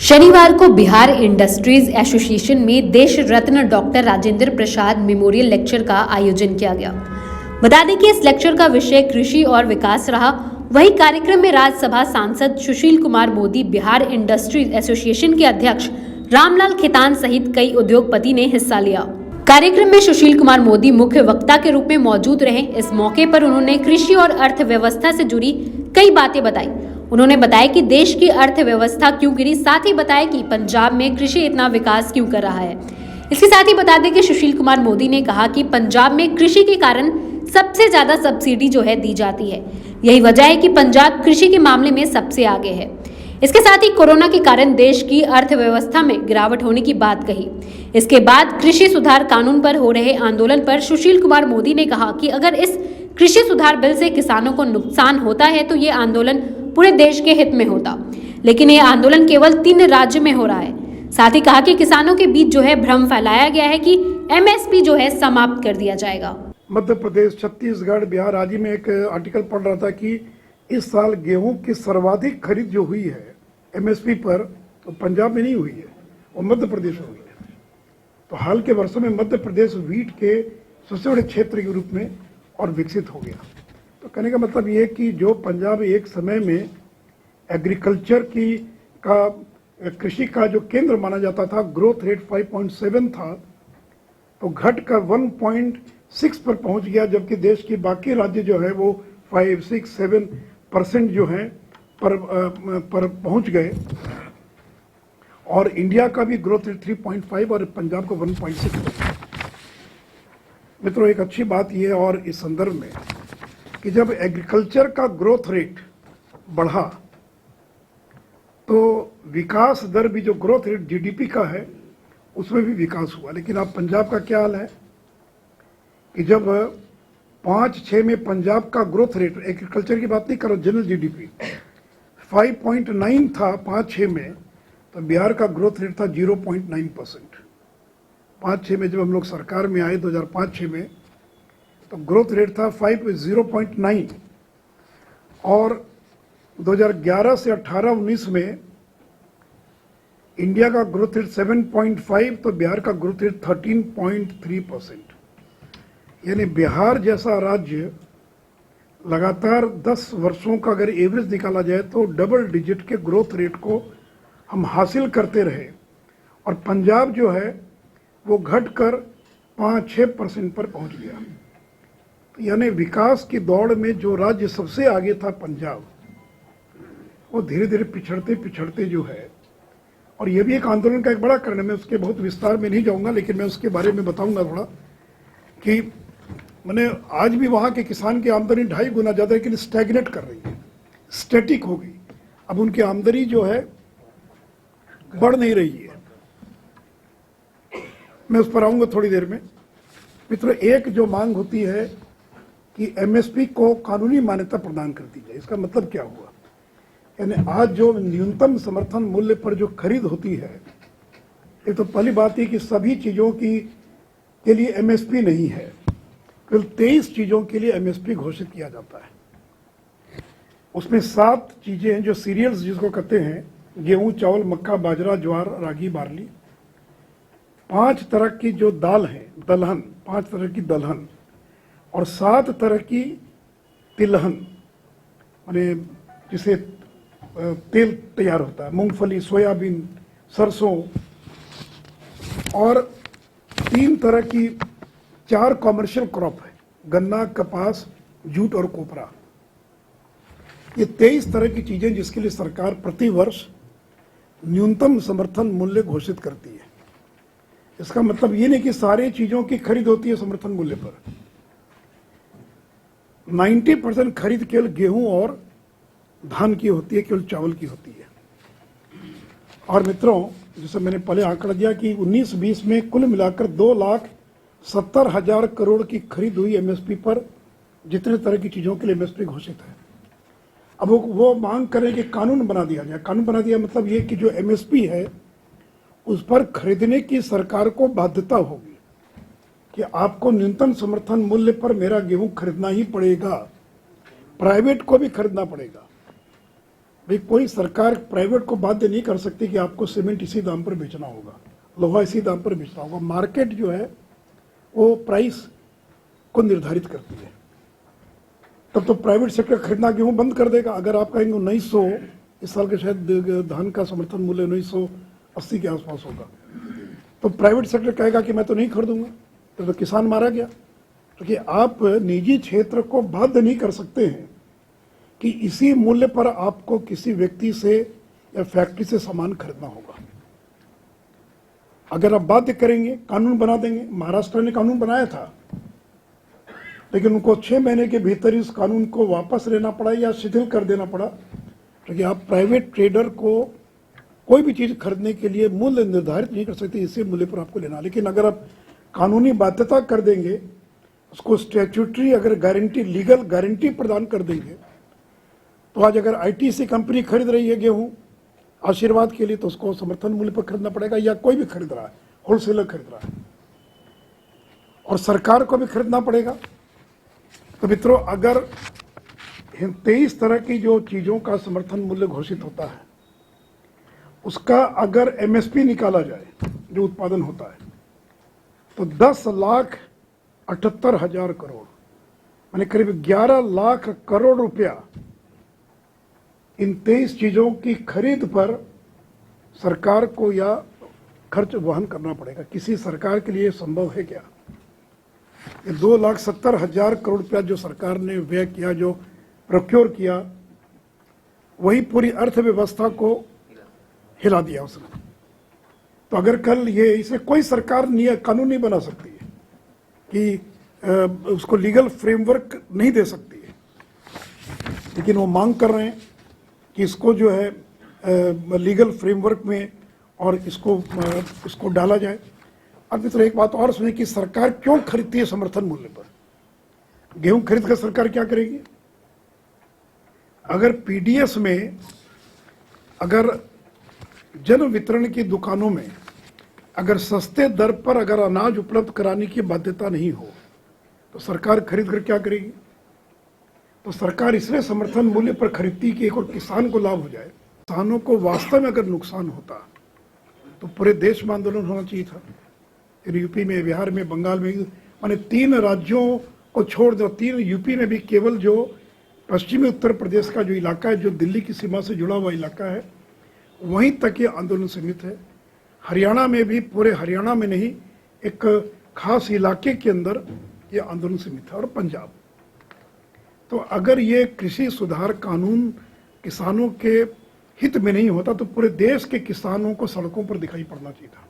शनिवार को Bihar industries association में देश रत्न doctor Rajendra Prasad memorial lecture का आयोजन किया गया। बता दें कि इस लेक्चर का विषय कृषि और विकास रहा। वहीं कार्यक्रम में राज्यसभा सांसद सुशील कुमार मोदी, बिहार इंडस्ट्रीज एसोसिएशन के अध्यक्ष रामलाल खेतान सहित कई उद्योगपति ने हिस्सा लिया। कार्यक्रम में सुशील कुमार मोदी मुख्य वक्ता के रूप में मौजूद रहे। इस मौके पर उन्होंने कृषि और अर्थव्यवस्था से जुड़ी कई बातें बताई। उन्होंने बताया कि देश की अर्थव्यवस्था क्यों गिरी, साथ ही बताया कि पंजाब में कृषि इतना विकास क्यों कर रहा है। इसके साथ ही बता दें कि सुशील कुमार मोदी ने कहा कि पंजाब में कृषि के कारण सबसे ज्यादा सब्सिडी जो है दी जाती है। यही वजह है कि पंजाब कृषि के मामले में सबसे आगे है। इसके साथ ही कोरोना के कारण देश की अर्थव्यवस्था में गिरावट होने की बात कही। इसके बाद कृषि सुधार कानून पर हो रहे आंदोलन पर सुशील कुमार मोदी ने कहा कि अगर इस कृषि सुधार बिल से किसानों को नुकसान होता है तो ये आंदोलन पूरे देश के हित में होता, लेकिन ये आंदोलन केवल 3 राज्य में हो रहा है। साथ ही कहा कि किसानों के बीच जो है भ्रम फैलाया गया है कि एमएसपी जो है समाप्त कर दिया जाएगा। मध्य प्रदेश, छत्तीसगढ़, बिहार आदि में एक आर्टिकल पढ़ रहा था कि इस साल गेहूं की सर्वाधिक खरीद जो हुई है एमएसपी पर, तो पंजाब में नहीं हुई है, वो मध्य प्रदेश में हुई है। तो हाल के वर्षों में मध्य प्रदेश वीट के सबसे बड़े क्षेत्र के रूप में और विकसित हो गया। तो कहने का मतलब ये कि जो पंजाब एक समय में एग्रीकल्चर की कृषि का जो केंद्र माना जाता था, ग्रोथ रेट 5.7 था, तो घट कर 1.6 पर पहुंच गया, जबकि देश की बाकी राज्य जो है वो 5, 6, 7% जो है पर पहुंच गए। और इंडिया का भी ग्रोथ रेट 3.5 और पंजाब का 1.6। मित्रों, एक अच्छी बात यह है और इस संदर्भ में कि जब एग्रीकल्चर का ग्रोथ रेट बढ़ा तो विकास दर भी, जो ग्रोथ रेट जीडीपी का है, उसमें भी विकास हुआ। लेकिन अब पंजाब का क्या हाल है कि जब 5-6 में पंजाब का ग्रोथ रेट, एग्रीकल्चर की बात नहीं कर रहा, जनरल जीडीपी 5.9 था 5-6 में, तो बिहार का ग्रोथ रेट था 0.9%। 5-6 में जब हम लोग सरकार में आए 2005-6 में, तो ग्रोथ रेट था 0.9, और 2011 से 18-19 में इंडिया का ग्रोथ रेट 7.5, तो बिहार का ग्रोथ रेट 13.3%। यानी बिहार जैसा राज्य लगातार 10 वर्षों का अगर एवरेज निकाला जाए तो डबल डिजिट के ग्रोथ रेट को हम हासिल करते रहे, और पंजाब जो है वो घटकर 5-6% पर पहुंच गया। यानी विकास की दौड़ में जो राज्य सबसे आगे था पंजाब, वो धीरे धीरे पिछड़ते जो है, और ये भी एक आंदोलन का एक बड़ा कारण है। मैं उसके बहुत विस्तार में नहीं जाऊंगा, लेकिन मैं उसके बारे में बताऊंगा थोड़ा कि मैंने आज भी वहाँ के किसान की आमदनी 2.5 गुना ज़्यादा, लेकिन स्टैग्नेट कर रही है, स्टैटिक हो गई। अब उनकी आमदनी जो है बढ़ नहीं रही है। मैं उस पर आऊँगा थोड़ी देर में। मित्रों, एक जो मांग होती है कि एमएसपी को कानूनी मान्यता प्रदान कर दी जाए। इसका मतलब क्या हुआ? यानी आज जो न्यूनतम समर्थन मूल्य पर जो खरीद होती है, एक तो पहली बात है कि सभी चीज़ों के लिए एमएसपी नहीं है, केवल 23 चीज़ों के लिए एमएसपी घोषित किया जाता है। उसमें 7 चीज़ें हैं जो सीरियल्स जिसको कहते हैं, गेहूं, चावल, मक्का, बाजरा, ज्वार, रागी, बार्ली। 5 तरह की जो दाल है, दलहन, 5 तरह की दलहन, और 7 तरह की तिलहन, माने जिसे तेल तैयार होता है, मूंगफली, सोयाबीन, सरसों, और 3 तरह की 4 कॉमर्शियल क्रॉप है, गन्ना, कपास, जूट और कोपरा। ये 23 तरह की चीजें जिसके लिए सरकार प्रति वर्ष न्यूनतम समर्थन मूल्य घोषित करती है। इसका मतलब ये नहीं कि सारी चीजों की खरीद होती है समर्थन मूल्य पर। 90% खरीद केवल गेहूं और धान की होती है, केवल चावल की होती है। और मित्रों, जैसे मैंने पहले आंकड़ा दिया कि 19-20 में कुल मिलाकर 2,70,000 करोड़ की खरीद हुई एमएसपी पर, जितने तरह की चीजों के लिए एमएसपी घोषित है। अब वो मांग करें कि कानून बना दिया जाए। कानून बना दिया मतलब ये कि जो एमएसपी है उस पर खरीदने की सरकार को बाध्यता होगी कि आपको न्यूनतम समर्थन मूल्य पर मेरा गेहूं खरीदना ही पड़ेगा, प्राइवेट को भी खरीदना पड़ेगा। भाई कोई सरकार प्राइवेट को बाध्य नहीं कर सकती कि आपको सीमेंट इसी दाम पर बेचना होगा, लोहा इसी दाम पर बेचना होगा। मार्केट जो है वो प्राइस को निर्धारित करती है। तब तो प्राइवेट सेक्टर खरीदना गेहूं बंद कर देगा। अगर आप कहेंगे 1900, इस साल के शायद धान का समर्थन मूल्य 1980 के आसपास होगा, तो प्राइवेट सेक्टर कहेगा कि मैं तो नहीं खरीदूंगा, तो किसान मारा गया। क्योंकि आप निजी क्षेत्र को बाध्य नहीं कर सकते हैं कि इसी मूल्य पर आपको किसी व्यक्ति से या फैक्ट्री से सामान खरीदना होगा। अगर आप बाध्य करेंगे, कानून बना देंगे। महाराष्ट्र ने कानून बनाया था, लेकिन उनको 6 महीने के भीतर इस कानून को वापस लेना पड़ा या शिथिल कर देना पड़ा, क्योंकि आप प्राइवेट ट्रेडर को कोई भी चीज खरीदने के लिए मूल्य निर्धारित नहीं कर सकते, इसी मूल्य पर आपको लेना। लेकिन अगर आप कानूनी बाध्यता कर देंगे, उसको स्टैट्यूटरी अगर गारंटी, लीगल गारंटी प्रदान कर देंगे, तो आज अगर आईटीसी कंपनी खरीद रही है गेहूं आशीर्वाद के लिए, तो उसको समर्थन मूल्य पर खरीदना पड़ेगा, या कोई भी खरीद रहा है, होलसेलर खरीद रहा है, और सरकार को भी खरीदना पड़ेगा। तो मित्रों, अगर 23 तरह की जो चीजों का समर्थन मूल्य घोषित होता है, उसका अगर एमएसपी निकाला जाए जो उत्पादन होता है, तो 10,78,000 करोड़, माने करीब 11 लाख करोड़ रुपया इन 23 चीजों की खरीद पर सरकार को या खर्च वहन करना पड़ेगा। किसी सरकार के लिए संभव है क्या? ये 2,70,000 करोड़ रुपया जो सरकार ने व्यय किया, जो प्रोक्योर किया, वही पूरी अर्थव्यवस्था को हिला दिया उसने। तो अगर कल ये, इसे कोई सरकार कानून नहीं बना सकती है कि उसको लीगल फ्रेमवर्क नहीं दे सकती है, लेकिन वो मांग कर रहे हैं कि इसको जो है लीगल फ्रेमवर्क में और इसको डाला जाए। अब मित्रों, एक बात और सुनिए कि सरकार क्यों खरीदती है समर्थन मूल्य पर? गेहूं खरीद कर सरकार क्या करेगी? अगर पीडीएस में, अगर जन वितरण की दुकानों में अगर सस्ते दर पर अगर अनाज उपलब्ध कराने की बाध्यता नहीं हो, तो सरकार खरीद कर क्या करेगी? तो सरकार इसलिए समर्थन मूल्य पर खरीदती कि एक और किसान को लाभ हो जाए। किसानों को वास्तव में अगर नुकसान होता तो पूरे देश में आंदोलन होना चाहिए था। फिर यूपी में, बिहार में, बंगाल में, माने 3 राज्यों को छोड़ दो, 3 यूपी में भी केवल जो पश्चिमी उत्तर प्रदेश का जो इलाका है, जो दिल्ली की सीमा से जुड़ा हुआ इलाका है, वहीं तक ये आंदोलन सीमित है। हरियाणा में भी, पूरे हरियाणा में नहीं, एक खास इलाके के अंदर ये आंदोलन सीमित है, और पंजाब। तो अगर ये कृषि सुधार कानून किसानों के हित में नहीं होता, तो पूरे देश के किसानों को सड़कों पर दिखाई पड़ना चाहिए था।